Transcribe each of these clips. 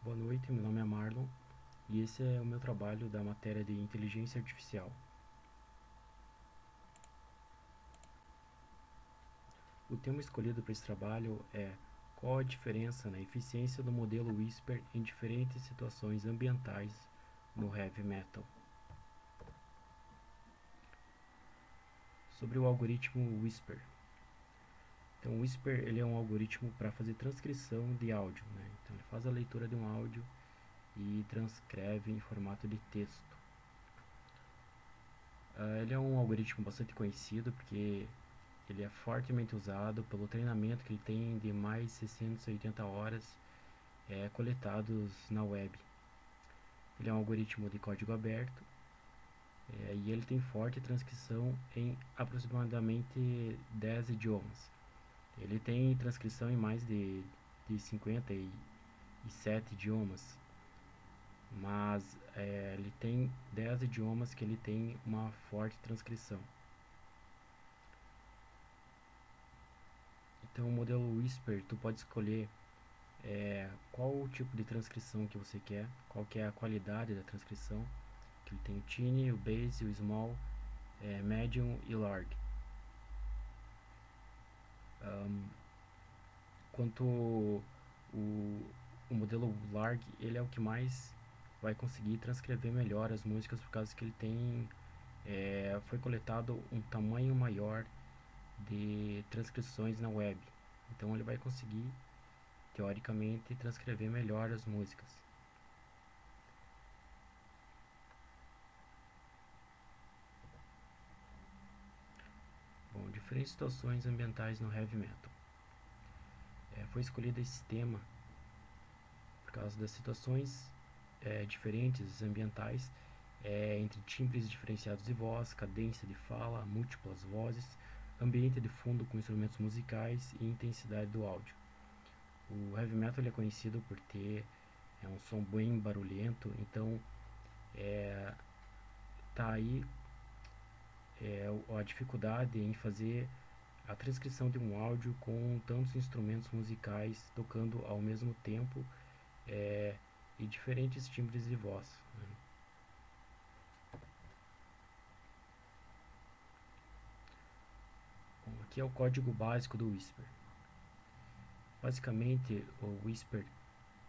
Boa noite, meu nome é Marlon e esse é o meu trabalho da matéria de Inteligência Artificial. O tema escolhido para esse trabalho é qual a diferença na eficiência do modelo Whisper em diferentes situações ambientais no Heavy Metal. Sobre o algoritmo Whisper. Então, o Whisper ele é um algoritmo para fazer transcrição de áudio, né? Então, ele faz a leitura de um áudio e transcreve em formato de texto. Ele é um algoritmo bastante conhecido porque ele é fortemente usado pelo treinamento que ele tem de mais de 680 horas coletados na web. Ele é um algoritmo de código aberto e ele tem forte transcrição em aproximadamente 10 idiomas. Ele tem transcrição em mais de 57 idiomas, mas ele tem 10 idiomas que ele tem uma forte transcrição. Então, o modelo Whisper, tu pode escolher qual o tipo de transcrição que você quer, qual que é a qualidade da transcrição, que ele tem o Tiny, o Base, o Small, Medium e Large. Quanto o modelo Large, ele é o que mais vai conseguir transcrever melhor as músicas, por causa que ele tem foi coletado um tamanho maior de transcrições na web. Então ele vai conseguir, teoricamente, transcrever melhor as músicas. Bom, diferentes situações ambientais no heavy metal. Foi escolhido esse tema por causa das situações diferentes ambientais, entre timbres diferenciados de voz, cadência de fala, múltiplas vozes, ambiente de fundo com instrumentos musicais e intensidade do áudio. O heavy metal é conhecido por ter um som bem barulhento, então tá aí a dificuldade em fazer a transcrição de um áudio com tantos instrumentos musicais tocando ao mesmo tempo é, e diferentes timbres de voz. Né? Bom, aqui é o código básico do Whisper. Basicamente, o Whisper,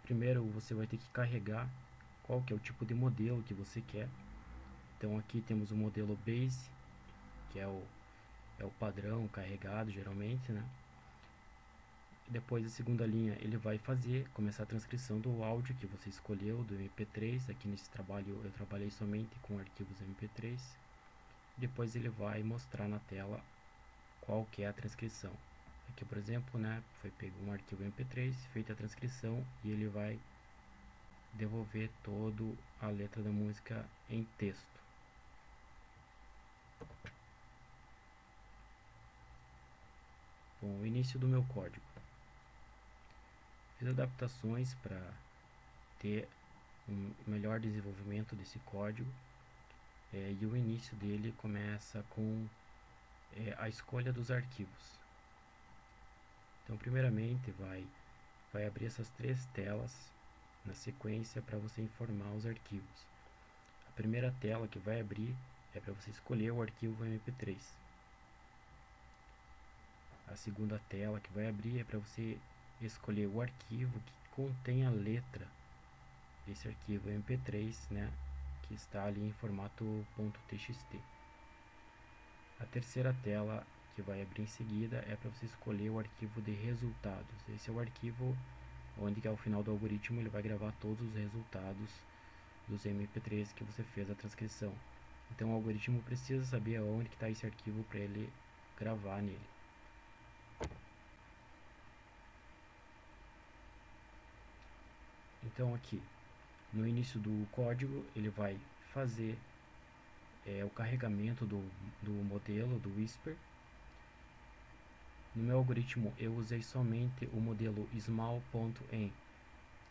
primeiro você vai ter que carregar qual que é o tipo de modelo que você quer. Então aqui temos o modelo Base, que é o padrão carregado geralmente, né? Depois, a segunda linha, ele vai começar a transcrição do áudio que você escolheu, do MP3. Aqui nesse trabalho eu trabalhei somente com arquivos MP3. Depois ele vai mostrar na tela qual que é a transcrição. Aqui, por exemplo, né, foi pego um arquivo MP3, feita a transcrição e ele vai devolver toda a letra da música em texto. Bom, o início do meu código. Fiz adaptações para ter um melhor desenvolvimento desse código. E o início dele começa com a escolha dos arquivos. Então, primeiramente, vai abrir essas três telas na sequência para você informar os arquivos. A primeira tela que vai abrir é para você escolher o arquivo MP3. A segunda tela que vai abrir é para você escolher o arquivo que contém a letra desse arquivo MP3, né, que está ali em formato .txt. A terceira tela que vai abrir em seguida é para você escolher o arquivo de resultados. Esse é o arquivo onde que ao final do algoritmo ele vai gravar todos os resultados dos MP3 que você fez a transcrição. Então o algoritmo precisa saber aonde que está esse arquivo para ele gravar nele. Então aqui no início do código ele vai fazer o carregamento do modelo do Whisper. No meu algoritmo eu usei somente o modelo small.en,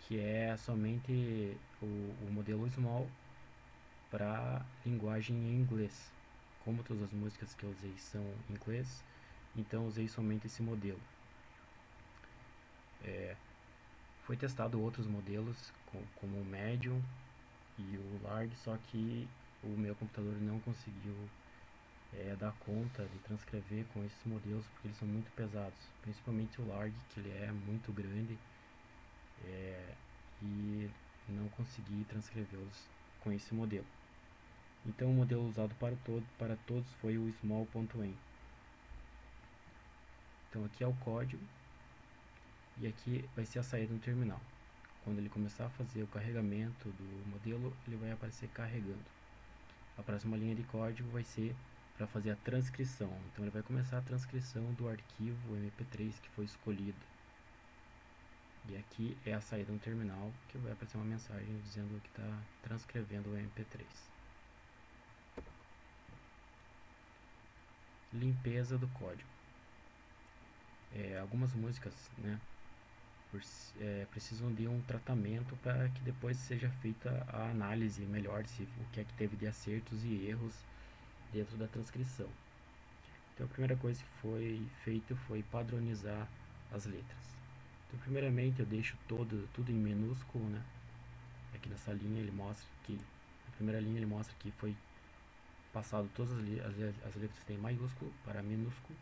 que é somente o modelo small para linguagem em inglês. Como todas as músicas que eu usei são em inglês, então usei somente esse modelo. Foi testado outros modelos, como o Medium e o Large, só que o meu computador não conseguiu dar conta de transcrever com esses modelos, porque eles são muito pesados, principalmente o Large, que ele é muito grande, e não consegui transcrevê-los com esse modelo. Então o modelo usado para todos foi o small.en. Então aqui é o código e aqui vai ser a saída no terminal. Quando ele começar a fazer o carregamento do modelo, ele vai aparecer carregando. A próxima linha de código vai ser para fazer a transcrição. Então ele vai começar a transcrição do arquivo MP3 que foi escolhido. E aqui é a saída no terminal, que vai aparecer uma mensagem dizendo que está transcrevendo o MP3. Limpeza do código. Algumas músicas, né, precisam de um tratamento para que depois seja feita a análise melhor se o que é que teve de acertos e erros dentro da transcrição. Então a primeira coisa que foi feita foi padronizar as letras. Então primeiramente eu deixo tudo em minúsculo, né? Aqui nessa linha ele mostra que na primeira linha ele mostra que foi passado todas as letras que tem maiúsculo para minúsculo.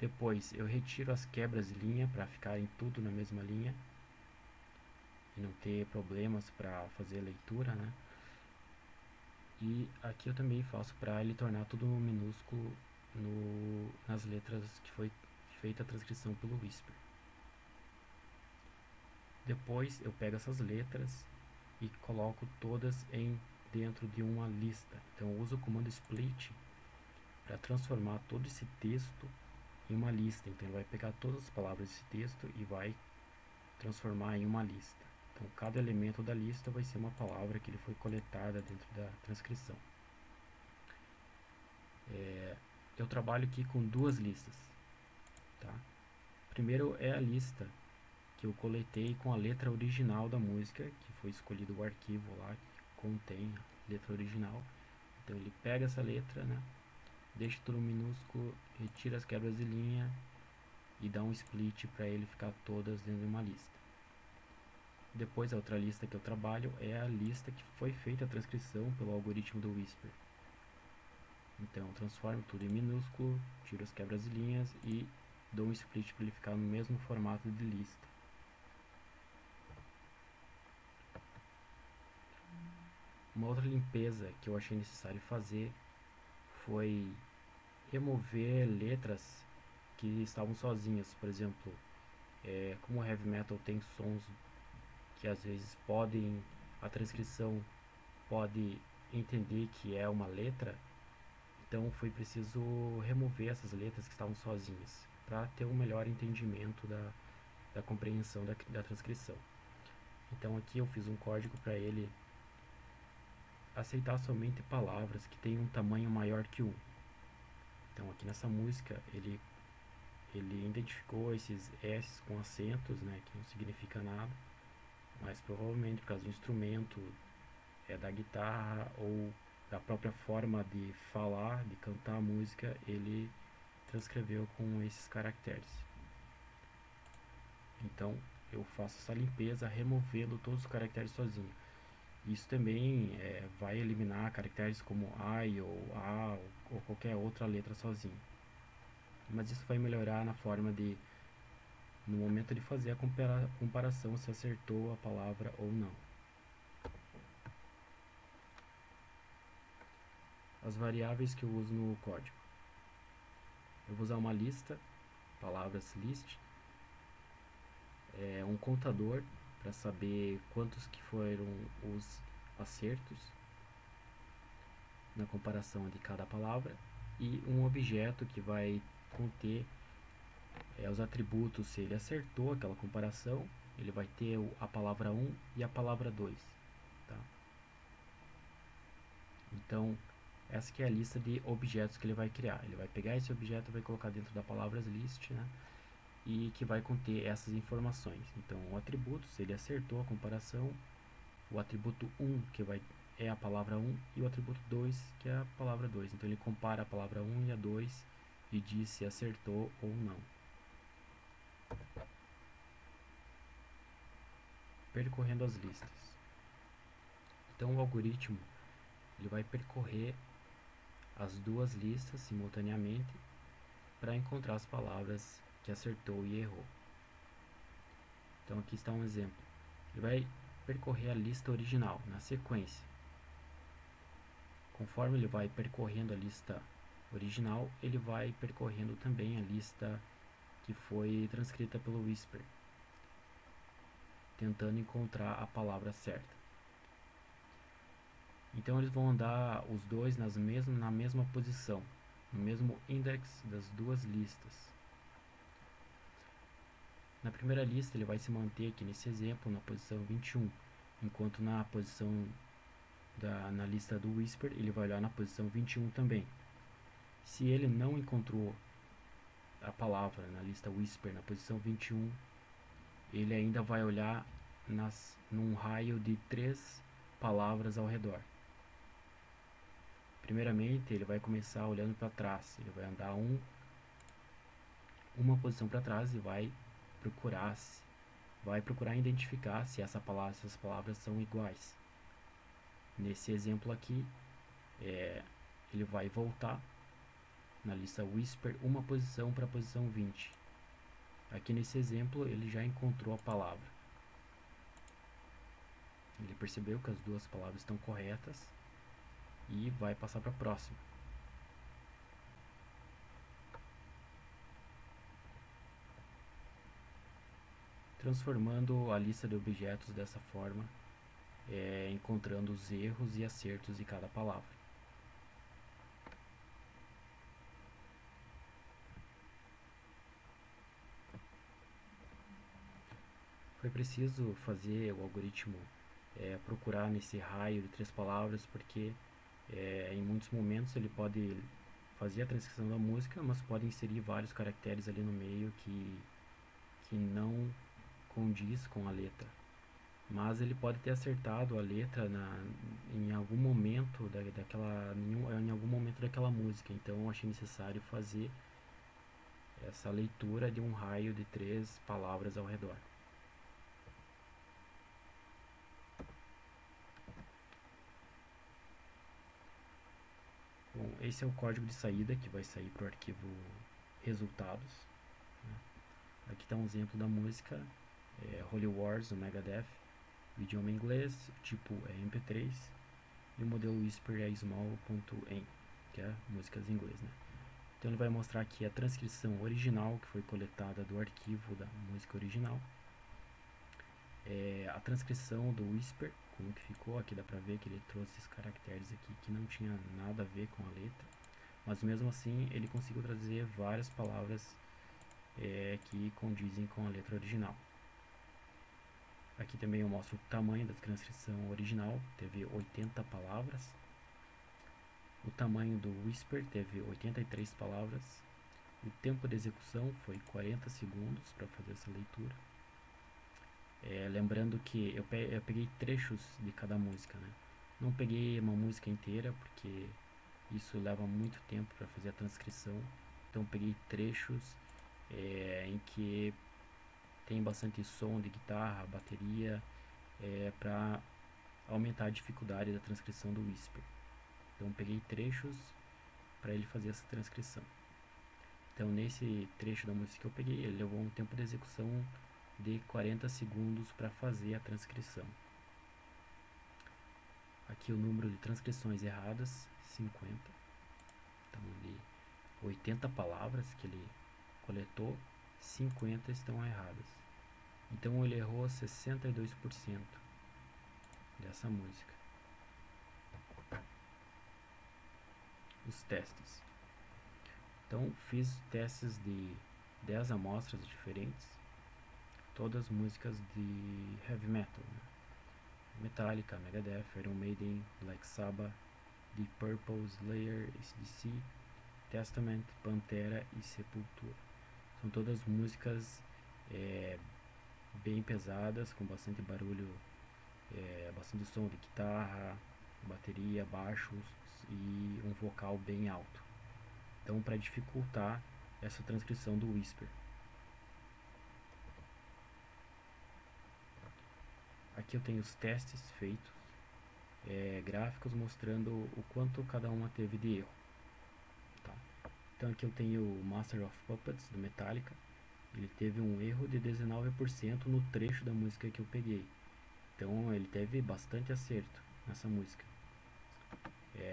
Depois eu retiro as quebras de linha para ficarem tudo na mesma linha e não ter problemas para fazer a leitura, né? E aqui eu também faço para ele tornar tudo no minúsculo nas letras que foi feita a transcrição pelo Whisper. Depois eu pego essas letras e coloco todas dentro de uma lista. Então eu uso o comando split para transformar todo esse texto em uma lista. Então ele vai pegar todas as palavras desse texto e vai transformar em uma lista. Então cada elemento da lista vai ser uma palavra que ele foi coletada dentro da transcrição. Eu trabalho aqui com duas listas, tá? Primeiro é a lista que eu coletei com a letra original da música, que foi escolhido o arquivo lá que contém a letra original. Então ele pega essa letra, né, deixa tudo minúsculo, retira as quebras de linha e dá um split para ele ficar todas dentro de uma lista. Depois a outra lista que eu trabalho é a lista que foi feita a transcrição pelo algoritmo do Whisper. Então eu transformo tudo em minúsculo, tiro as quebras de linhas e dou um split para ele ficar no mesmo formato de lista. Uma outra limpeza que eu achei necessário fazer foi remover letras que estavam sozinhas. Por exemplo, como o heavy metal tem sons que às vezes a transcrição pode entender que é uma letra, então foi preciso remover essas letras que estavam sozinhas para ter um melhor entendimento da compreensão da transcrição. Então aqui eu fiz um código para ele aceitar somente palavras que têm um tamanho maior que 1. Então aqui nessa música ele identificou esses S com acentos, né, que não significa nada, mas provavelmente por causa do instrumento, da guitarra ou da própria forma de falar, de cantar a música, ele transcreveu com esses caracteres. Então eu faço essa limpeza removendo todos os caracteres sozinho. Isso também vai eliminar caracteres como I ou A ou qualquer outra letra sozinho. Mas isso vai melhorar na forma de, no momento de fazer a comparação, se acertou a palavra ou não. As variáveis que eu uso no código. Eu vou usar uma lista, palavras list, um contador para saber quantos que foram os acertos na comparação de cada palavra, e um objeto que vai conter os atributos. Se ele acertou aquela comparação, ele vai ter a palavra 1 e a palavra 2, tá? Então essa que é a lista de objetos que ele vai criar. Ele vai pegar esse objeto e vai colocar dentro da palavras list, né, e que vai conter essas informações. Então o atributo, se ele acertou a comparação, o atributo 1 é a palavra 1 e o atributo 2 que é a palavra 2. Então ele compara a palavra 1 e a 2 e diz se acertou ou não. percorrendo as listas. Então o algoritmo ele vai percorrer as duas listas simultaneamente para encontrar as palavras que acertou e errou. Então aqui está um exemplo. Ele vai percorrer a lista original na sequência. Conforme ele vai percorrendo a lista original, ele vai percorrendo também a lista que foi transcrita pelo Whisper, tentando encontrar a palavra certa. Então eles vão andar os dois na mesma posição, no mesmo index das duas listas. Na primeira lista ele vai se manter aqui nesse exemplo na posição 21, enquanto na posição na lista do Whisper ele vai olhar na posição 21 também. Se ele não encontrou a palavra na lista Whisper na posição 21, ele ainda vai olhar num raio de 3 palavras ao redor. Primeiramente ele vai começar olhando para trás, ele vai andar uma posição para trás e vai procurar identificar se essas palavras são iguais. Nesse exemplo aqui, ele vai voltar na lista Whisper uma posição para a posição 20. Aqui nesse exemplo ele já encontrou a palavra. Ele percebeu que as duas palavras estão corretas e vai passar para a próxima. Transformando a lista de objetos dessa forma, encontrando os erros e acertos de cada palavra. Foi preciso fazer o algoritmo procurar nesse raio de 3 palavras, porque em muitos momentos ele pode fazer a transcrição da música, mas pode inserir vários caracteres ali no meio que não condiz com a letra. Mas ele pode ter acertado a letra em algum momento daquela música. Então eu achei necessário fazer essa leitura de um raio de 3 palavras ao redor. Bom, esse é o código de saída que vai sair para o arquivo resultados, né? Aqui está um exemplo da música Holy Wars do Megadeth, o idioma inglês, o tipo é MP3 e o modelo Whisper é small.en, que é músicas em inglês, né? Então ele vai mostrar aqui a transcrição original que foi coletada do arquivo da música original, a transcrição do Whisper, como que ficou. Aqui dá pra ver que ele trouxe esses caracteres aqui que não tinha nada a ver com a letra, mas mesmo assim ele conseguiu trazer várias palavras que condizem com a letra original. Aqui também eu mostro o tamanho da transcrição original, teve 80 palavras. O tamanho do Whisper teve 83 palavras. O tempo de execução foi 40 segundos para fazer essa leitura. Lembrando que eu peguei trechos de cada música, né? Não peguei uma música inteira, porque isso leva muito tempo para fazer a transcrição. Então peguei trechos em que tem bastante som de guitarra, bateria, para aumentar a dificuldade da transcrição do Whisper. Então peguei trechos para ele fazer essa transcrição. Então nesse trecho da música que eu peguei, ele levou um tempo de execução de 40 segundos para fazer a transcrição. Aqui o número de transcrições erradas, 50. Então de 80 palavras que ele coletou, 50 estão erradas. Então ele errou 62% dessa música. Os testes. Então fiz testes de 10 amostras diferentes, todas músicas de heavy metal, né? Metallica, Megadeth, Iron Maiden, Black Sabbath, Deep Purple, Slayer, AC/DC, Testament, Pantera e Sepultura. São todas músicas bem pesadas, com bastante barulho, bastante som de guitarra, bateria, baixos e um vocal bem alto. Então, para dificultar essa transcrição do Whisper. Aqui eu tenho os testes feitos, gráficos mostrando o quanto cada uma teve de erro. Tá? Então aqui eu tenho o Master of Puppets do Metallica. Ele teve um erro de 19% no trecho da música que eu peguei. Então ele teve bastante acerto nessa música.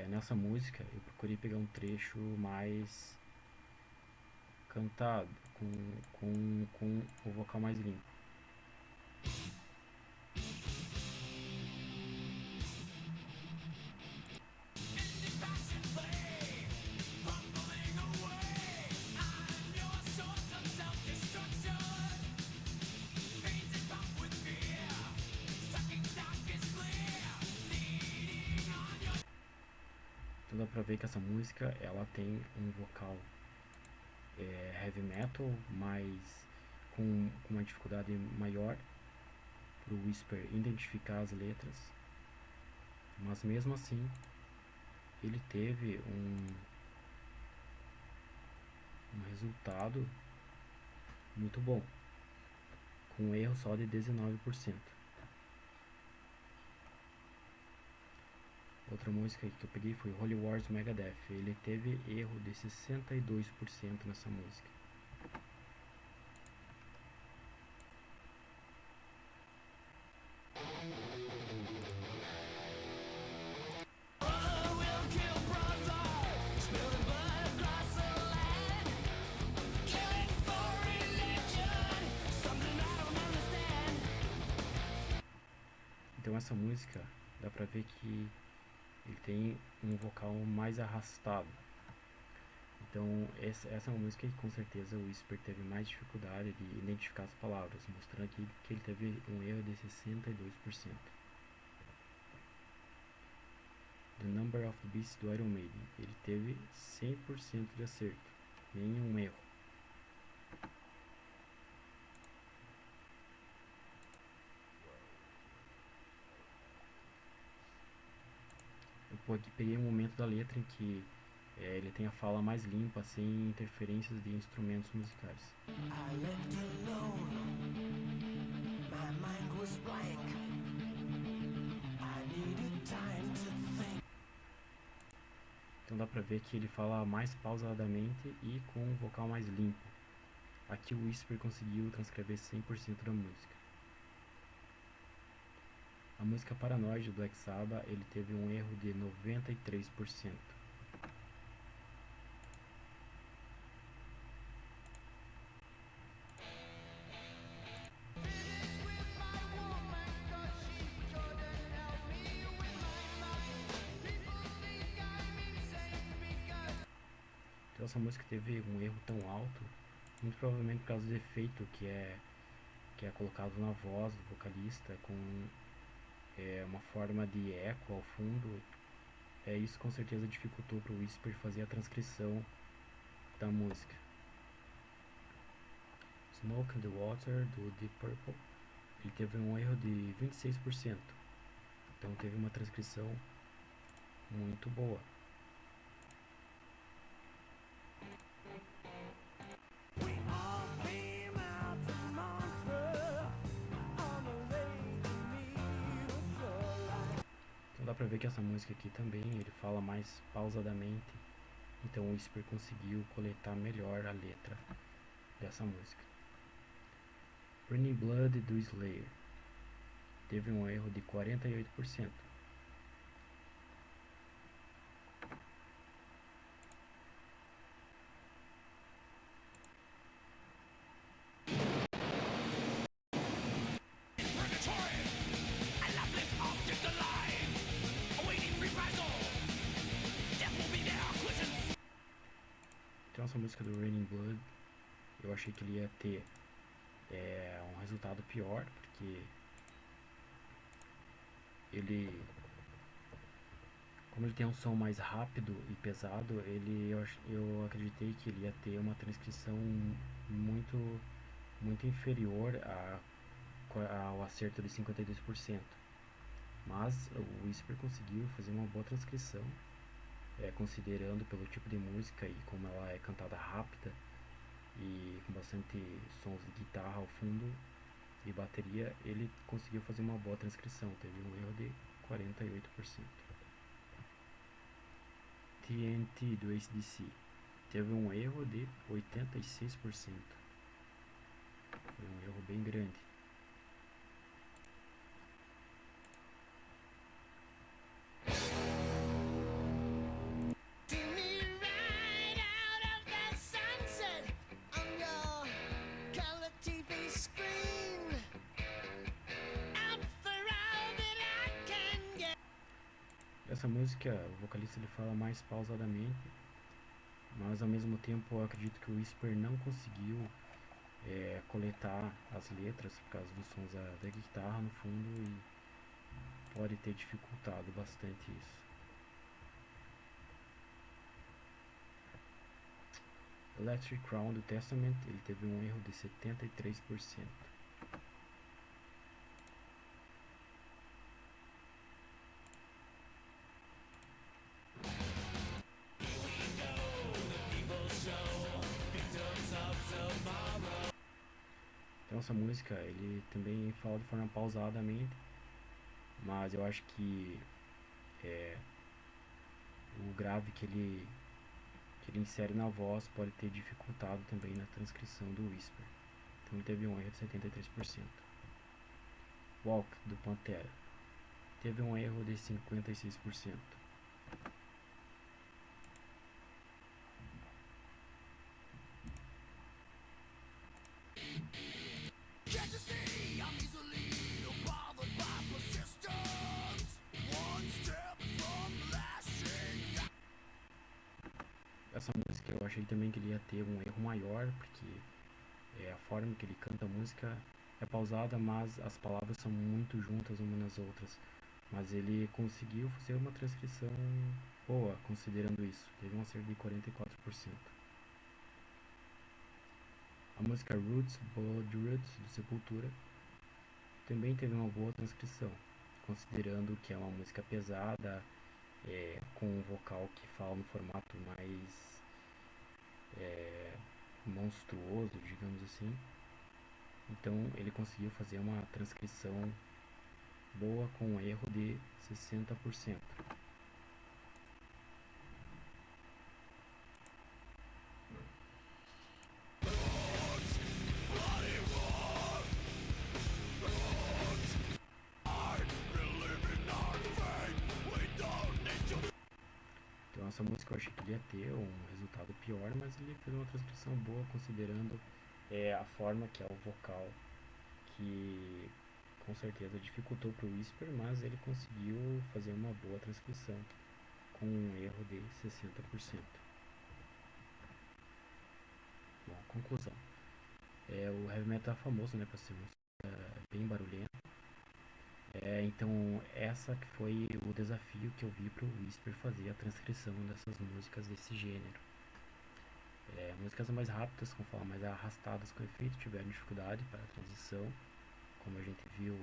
Nessa música eu procurei pegar um trecho mais cantado, com o vocal mais limpo. Então dá pra ver que essa música ela tem um vocal heavy metal, mas com uma dificuldade maior para o Whisper identificar as letras, mas mesmo assim ele teve um resultado muito bom, com um erro só de 19%. Outra música que eu peguei foi Holy Wars Megadeth. Ele teve erro de 62% nessa música. Então essa música dá pra ver que ele tem um vocal mais arrastado. Então essa é uma música que com certeza o Whisper teve mais dificuldade de identificar as palavras, mostrando aqui que ele teve um erro de 62%. The Number of the Beast do Iron Maiden, ele teve 100% de acerto, nenhum erro. Eu aqui peguei um momento da letra em que ele tem a fala mais limpa, sem interferências de instrumentos musicais. Então dá pra ver que ele fala mais pausadamente e com um vocal mais limpo. Aqui o Whisper conseguiu transcrever 100% da música. A música Paranoid do Black Sabbath, ele teve um erro de 93%. Então essa música teve um erro tão alto, muito provavelmente por causa do efeito que é colocado na voz do vocalista, com uma forma de eco ao fundo. Isso com certeza dificultou para o Whisper fazer a transcrição da música. Smoke in the Water do Deep Purple, ele teve um erro de 26%, então teve uma transcrição muito boa. Então dá pra ver que essa música aqui também ele fala mais pausadamente, então o Whisper conseguiu coletar melhor a letra dessa música. Raining Blood do Slayer teve um erro de 48%. Então essa música do Raining Blood, eu achei que ele ia ter um resultado pior, porque como ele tem um som mais rápido e pesado, eu acreditei que ele ia ter uma transcrição muito, muito inferior ao acerto de 52%. Mas o Whisper conseguiu fazer uma boa transcrição, considerando pelo tipo de música e como ela é cantada rápida e com bastante sons de guitarra ao fundo, e bateria, ele conseguiu fazer uma boa transcrição, teve um erro de 48%. TNT do AC/DC teve um erro de 86%, foi um erro bem grande. Essa música, o vocalista ele fala mais pausadamente, mas ao mesmo tempo eu acredito que o Whisper não conseguiu coletar as letras por causa dos sons da guitarra no fundo e pode ter dificultado bastante isso. Electric Crown do Testament ele teve um erro de 73%. Então essa música ele também fala de forma pausadamente, mas eu acho que o grave que ele insere na voz pode ter dificultado também na transcrição do Whisper. Então ele teve um erro de 73%. Walk do Pantera teve um erro de 56%. Essa música eu achei também que ele ia ter um erro maior, porque a forma que ele canta a música é pausada, mas as palavras são muito juntas umas nas outras. Mas ele conseguiu fazer uma transcrição boa, considerando isso. Teve um acerto de 44%. A música Roots, Blood Roots, do Sepultura, também teve uma boa transcrição, considerando que é uma música pesada, com um vocal que fala no formato mais monstruoso, digamos assim. Então ele conseguiu fazer uma transcrição boa com um erro de 60%. Então essa música eu achei que ele ia ter um resultado pior, mas ele fez uma transcrição boa considerando a forma que é o vocal, que com certeza dificultou para o Whisper, mas ele conseguiu fazer uma boa transcrição com um erro de 60%. Bom, conclusão. O heavy metal é famoso, né, para ser bem barulhento. Então essa que foi o desafio que eu vi para o Whisper fazer a transcrição dessas músicas desse gênero. Músicas mais rápidas, como falar, mais arrastadas com efeito, tiveram dificuldade para a transição, como a gente viu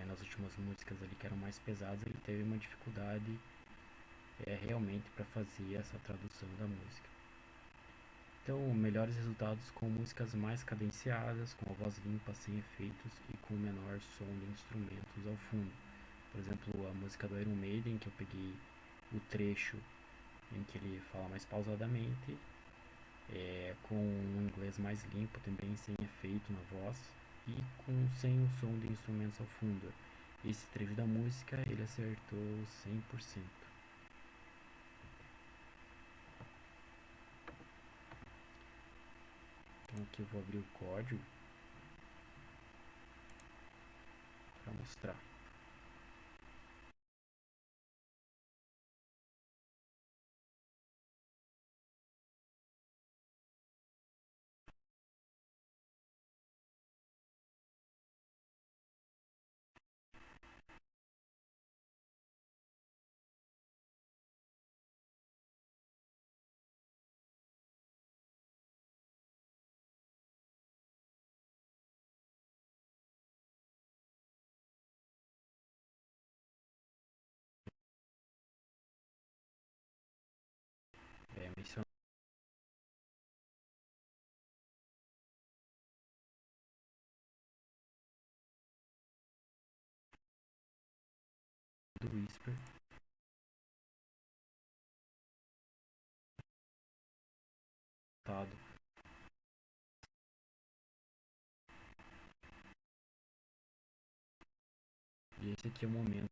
nas últimas músicas ali que eram mais pesadas, ele teve uma dificuldade realmente para fazer essa tradução da música. Então, melhores resultados com músicas mais cadenciadas, com a voz limpa, sem efeitos e com menor som de instrumentos ao fundo. Por exemplo, a música do Iron Maiden, que eu peguei o trecho em que ele fala mais pausadamente, com um inglês mais limpo também, sem efeito na voz e sem o som de instrumentos ao fundo. Esse trecho da música ele acertou 100%. Então aqui eu vou abrir o código para mostrar. Whisper. E esse aqui é o momento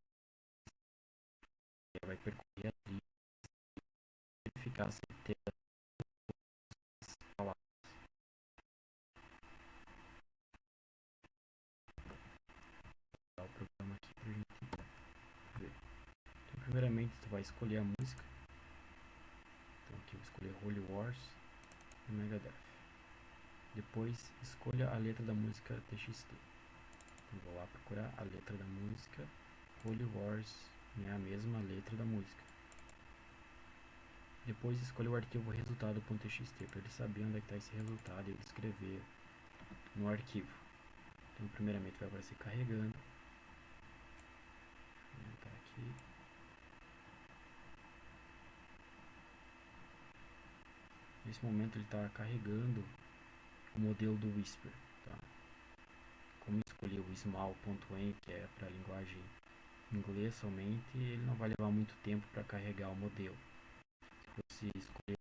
que vai percorrer a trilha e verificar se tem as palavras. Vou dar o programa aqui pra gente ver. Então, primeiramente, tu vai escolher a música. Então aqui eu vou escolher Holy Wars e Megadeth. Depois escolha a letra da música TXT. Então vou lá procurar a letra da música. Holy Wars é a mesma letra da música. Depois escolha o arquivo resultado.txt para ele saber onde é que está esse resultado e ele escrever no arquivo. Então primeiramente vai aparecer carregando. Vou aumentar aqui. Nesse momento ele está carregando o modelo do Whisper. Tá? Como escolhi o small.en, que é para a linguagem inglês somente, ele não vai levar muito tempo para carregar o modelo. Se você escolher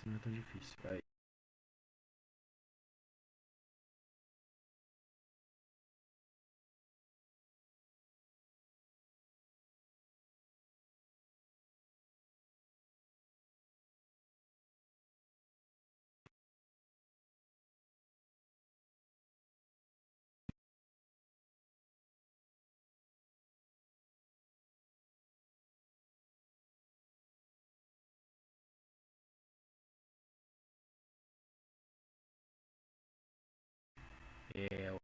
não é tão difícil. Aí, é o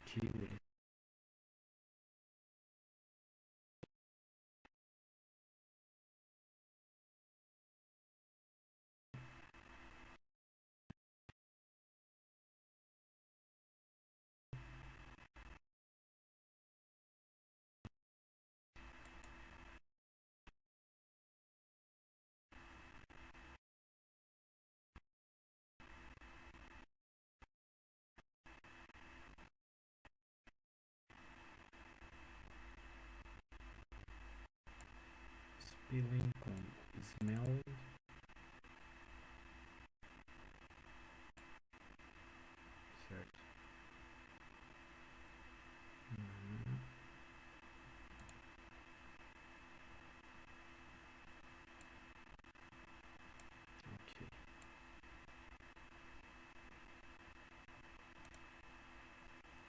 que spelling com smell, certo? Uhum, ok.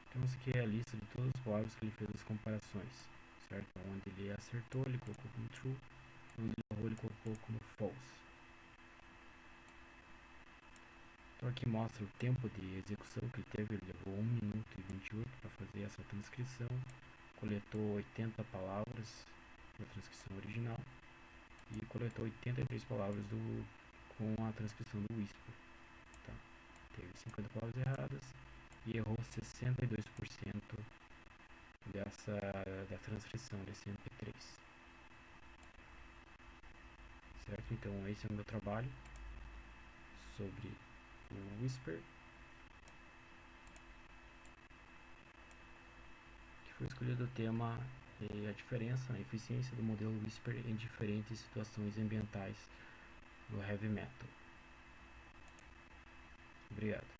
Então essa aqui é a lista de todas as palavras que ele fez as comparações, certo? Onde ele acertou, ele colocou como true, onde ele errou, ele colocou como false. Então aqui mostra o tempo de execução que ele teve, ele levou 1 minuto e 28 para fazer essa transcrição, coletou 80 palavras da transcrição original e coletou 83 palavras com a transcrição do Whisper. Tá? Teve 50 palavras erradas e errou 62% da transcrição desse MP3. Certo? Então esse é o meu trabalho sobre o Whisper, que foi escolhido o tema a diferença, a eficiência do modelo Whisper em diferentes situações ambientais do heavy metal. Obrigado.